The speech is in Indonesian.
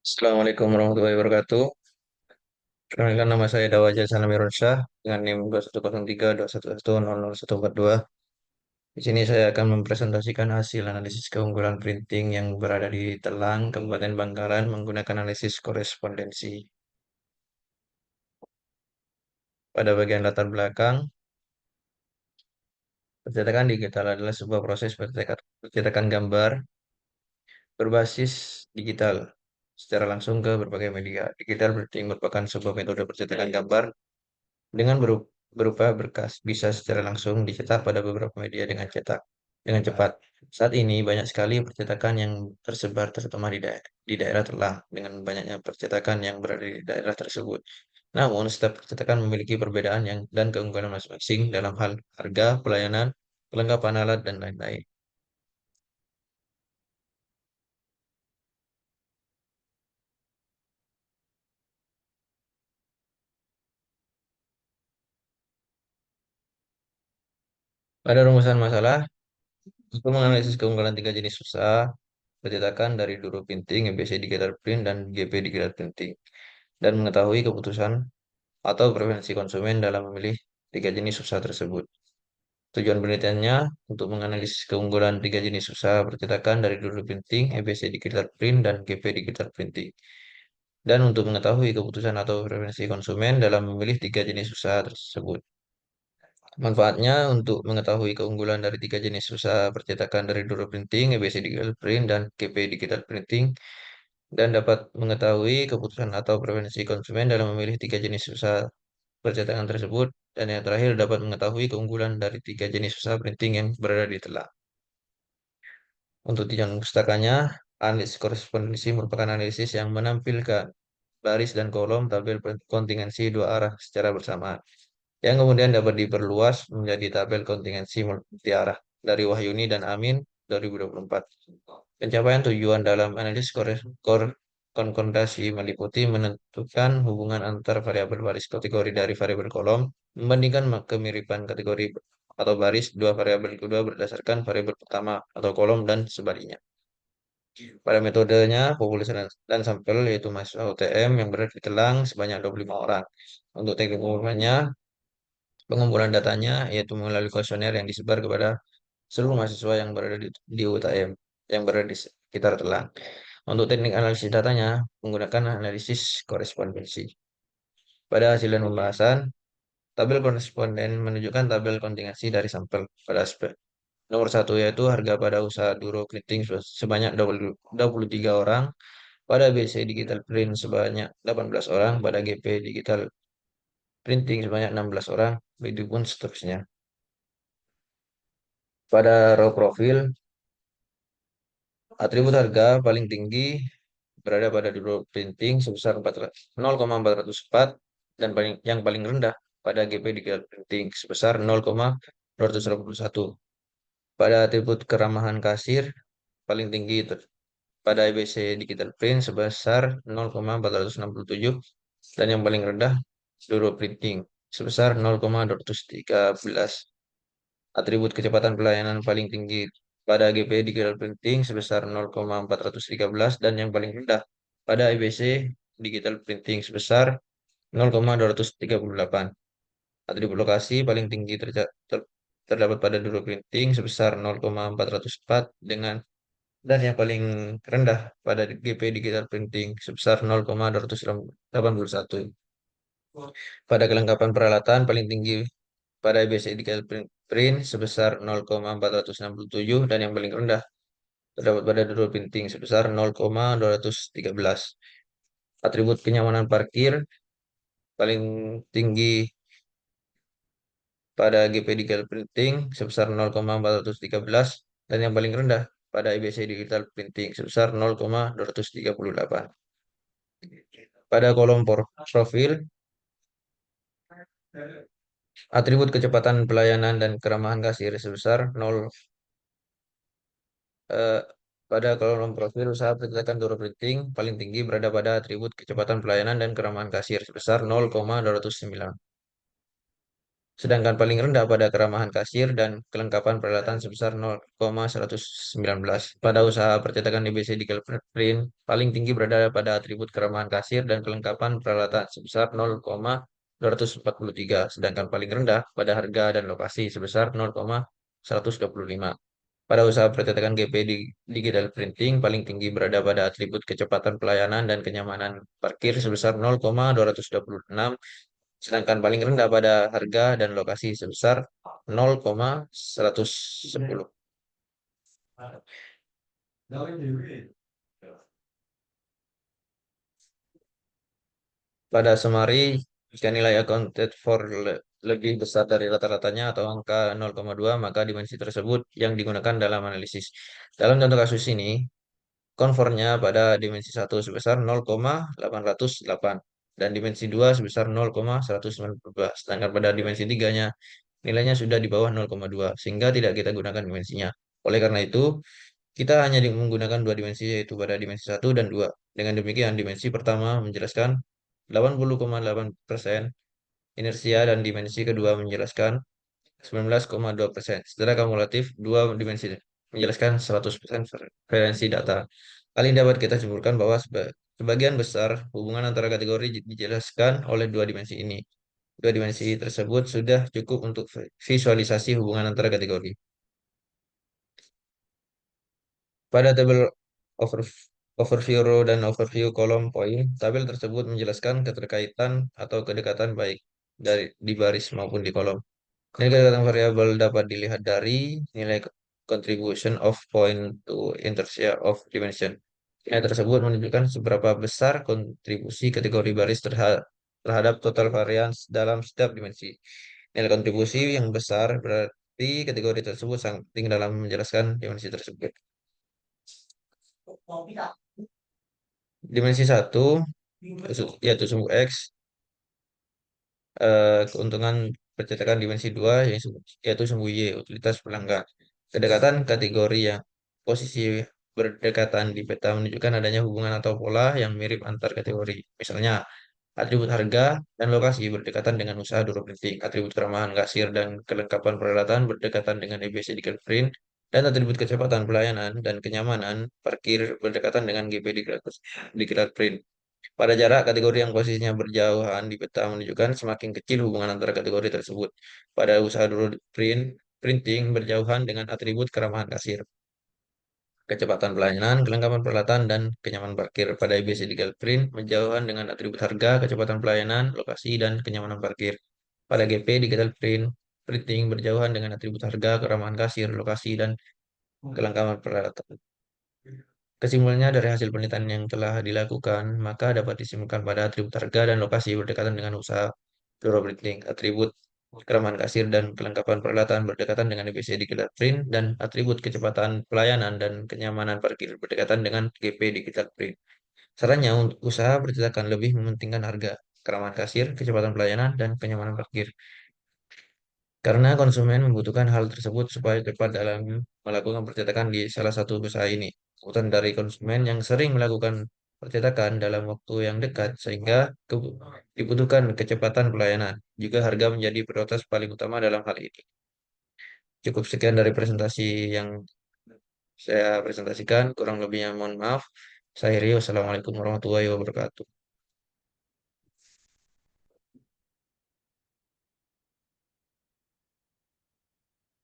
Assalamualaikum warahmatullahi wabarakatuh. Perkenalkan nama saya Dawaja Sanami Ronsah dengan NIM 210321110042. Di sini saya akan mempresentasikan hasil analisis keunggulan printing yang berada di Telang, Kabupaten Bangkalan menggunakan analisis korespondensi. Pada bagian latar belakang, percetakan digital adalah sebuah proses percetakan gambar berbasis digital secara langsung ke berbagai media. Digital printing merupakan sebuah metode percetakan gambar dengan berupa berkas bisa secara langsung dicetak pada beberapa media dengan cepat. Saat ini banyak sekali percetakan yang tersebar terutama di daerah telah dengan banyaknya percetakan yang berada di daerah tersebut. Namun setiap percetakan memiliki perbedaan dan keunggulan masing-masing dalam hal harga, pelayanan, kelengkapan alat dan lain-lain. Pada rumusan masalah, untuk menganalisis keunggulan tiga jenis usaha percetakan dari Duro Printing, EBC Digital Print, dan GP Digital Printing, dan mengetahui keputusan atau preferensi konsumen dalam memilih tiga jenis usaha tersebut. Tujuan penelitiannya untuk menganalisis keunggulan tiga jenis usaha percetakan dari Duro Printing, EBC Digital Print, dan GP Digital Printing, dan untuk mengetahui keputusan atau preferensi konsumen dalam memilih tiga jenis usaha tersebut. Manfaatnya untuk mengetahui keunggulan dari tiga jenis usaha percetakan dari Duro Printing, EBC Digital Print, dan GP Digital Printing, dan dapat mengetahui keputusan atau preferensi konsumen dalam memilih tiga jenis usaha percetakan tersebut, dan yang terakhir dapat mengetahui keunggulan dari tiga jenis usaha printing yang berada di telah. Untuk tujuan pustakanya, analisis korespondensi merupakan analisis yang menampilkan baris dan kolom tabel kontingensi dua arah secara bersamaan, yang kemudian dapat diperluas menjadi tabel kontingensi multi arah dari Wahyuni dan Amin 2024. Pencapaian tujuan dalam analisis konkordasi meliputi menentukan hubungan antar variabel baris kategori dari variabel kolom, membandingkan kemiripan kategori atau baris dua variabel kedua berdasarkan variabel pertama atau kolom dan sebaliknya. Pada metodenya, populasi dan sampel yaitu mahasiswa UTM yang berada di Telang sebanyak 25 orang. Untuk teknik pengumpulan datanya yaitu melalui kuesioner yang disebar kepada seluruh mahasiswa yang berada di UTM yang berada di sekitar Telang. Untuk teknik analisis datanya menggunakan analisis korespondensi. Pada hasil dan pembahasan, tabel koresponden menunjukkan tabel kontingensi dari sampel pada aspek. Nomor satu yaitu harga pada usaha Duro Printing sebanyak 23 orang, pada BC Digital Print sebanyak 18 orang, pada GP Digital Printing sebanyak 16 orang, begitu pun seterusnya. Pada row profil, atribut harga paling tinggi berada pada Duro Printing sebesar 0,404 dan yang paling rendah pada GP Digital Printing sebesar 0,281. Pada atribut keramahan kasir, paling tinggi pada EBC Digital Print sebesar 0,467 dan yang paling rendah Duro Printing sebesar 0,213. Atribut kecepatan pelayanan paling tinggi pada GP Digital Printing sebesar 0,413 dan yang paling rendah pada EBC Digital Printing sebesar 0,238. Atribut lokasi paling tinggi terdapat pada Duro Printing sebesar 0,404 dan yang paling rendah pada GP Digital Printing sebesar 0,281. Pada kelengkapan peralatan paling tinggi pada EBC Digital Print sebesar 0,467 dan yang paling rendah terdapat pada Duro Printing sebesar 0,213. Atribut kenyamanan parkir paling tinggi pada GP Digital Printing sebesar 0,413 dan yang paling rendah pada IBC Digital Printing sebesar 0,238. Pada kolom profil, atribut kecepatan pelayanan dan keramahan kasir sebesar 0. eh, Pada kolom profil usaha percetakan Duro Printing paling tinggi berada pada atribut kecepatan pelayanan dan keramahan kasir sebesar 0,209. Sedangkan paling rendah pada keramahan kasir dan kelengkapan peralatan sebesar 0,119. Pada usaha percetakan DBC Digital Print, paling tinggi berada pada atribut keramahan kasir dan kelengkapan peralatan sebesar 0,243, sedangkan paling rendah pada harga dan lokasi sebesar 0,125. Pada usaha percetakan GP di digital printing, paling tinggi berada pada atribut kecepatan pelayanan dan kenyamanan parkir sebesar 0,226, sedangkan paling rendah pada harga dan lokasi sebesar 0,110. Pada summary, jika nilai accounted for lebih besar dari rata-ratanya atau angka 0,2, maka dimensi tersebut yang digunakan dalam analisis. Dalam contoh kasus ini, konfornya pada dimensi 1 sebesar 0,808 dan dimensi 2 sebesar 0,192. Sedangkan pada dimensi 3-nya nilainya sudah di bawah 0,2 sehingga tidak kita gunakan dimensinya. Oleh karena itu, kita hanya menggunakan dua dimensi yaitu pada dimensi 1 dan 2. Dengan demikian, dimensi pertama menjelaskan 80,8% inersia dan dimensi kedua menjelaskan 19,2%. Secara kumulatif, dua dimensi menjelaskan 100% referensi data. Hal ini dapat kita simpulkan bahwa sebagian besar hubungan antara kategori dijelaskan oleh dua dimensi ini. Dua dimensi tersebut sudah cukup untuk visualisasi hubungan antara kategori. Pada tabel over, overview row dan overview kolom poin, tabel tersebut menjelaskan keterkaitan atau kedekatan baik di baris maupun di kolom. Nilai kedekatan variabel dapat dilihat dari nilai contribution of point to inertia of dimension. Nilai tersebut menunjukkan seberapa besar kontribusi kategori baris terhadap total varians dalam setiap dimensi. Nilai kontribusi yang besar berarti kategori tersebut sangat penting dalam menjelaskan dimensi tersebut. Dimensi satu yaitu sumbu X, keuntungan percetakan dimensi 2 yaitu sumbu Y, utilitas pelanggan. Kedekatan kategori yang posisi berdekatan di peta menunjukkan adanya hubungan atau pola yang mirip antar kategori. Misalnya, atribut harga dan lokasi berdekatan dengan usaha duro printing, atribut keramahan kasir dan kelengkapan peralatan berdekatan dengan EBC Digital Print, dan atribut kecepatan pelayanan dan kenyamanan parkir berdekatan dengan GP Digital Print. Pada jarak, kategori yang posisinya berjauhan di peta menunjukkan semakin kecil hubungan antara kategori tersebut. Pada usaha dulu printing berjauhan dengan atribut keramahan kasir, kecepatan pelayanan, kelengkapan peralatan, dan kenyamanan parkir. Pada IBC Legal Print berjauhan dengan atribut harga, kecepatan pelayanan, lokasi, dan kenyamanan parkir. Pada GP Digital Print Printing berjauhan dengan atribut harga, keramahan kasir, lokasi, dan kelengkapan peralatan. Kesimpulannya dari hasil penelitian yang telah dilakukan, maka dapat disimpulkan pada atribut harga dan lokasi berdekatan dengan usaha printing, atribut keramahan kasir dan kelengkapan peralatan berdekatan dengan EBC Digital Print, dan atribut kecepatan pelayanan dan kenyamanan parkir berdekatan dengan GP Digital Print. Sarannya untuk usaha percetakan lebih mementingkan harga, keramahan kasir, kecepatan pelayanan, dan kenyamanan parkir. Karena konsumen membutuhkan hal tersebut supaya cepat dalam melakukan percetakan di salah satu usaha ini. Kebutuhan dari konsumen yang sering melakukan percetakan dalam waktu yang dekat sehingga dibutuhkan kecepatan pelayanan. Juga harga menjadi prioritas paling utama dalam hal ini. Cukup sekian dari presentasi yang saya presentasikan. Kurang lebihnya mohon maaf. Saya Rio. Wassalamualaikum warahmatullahi wabarakatuh.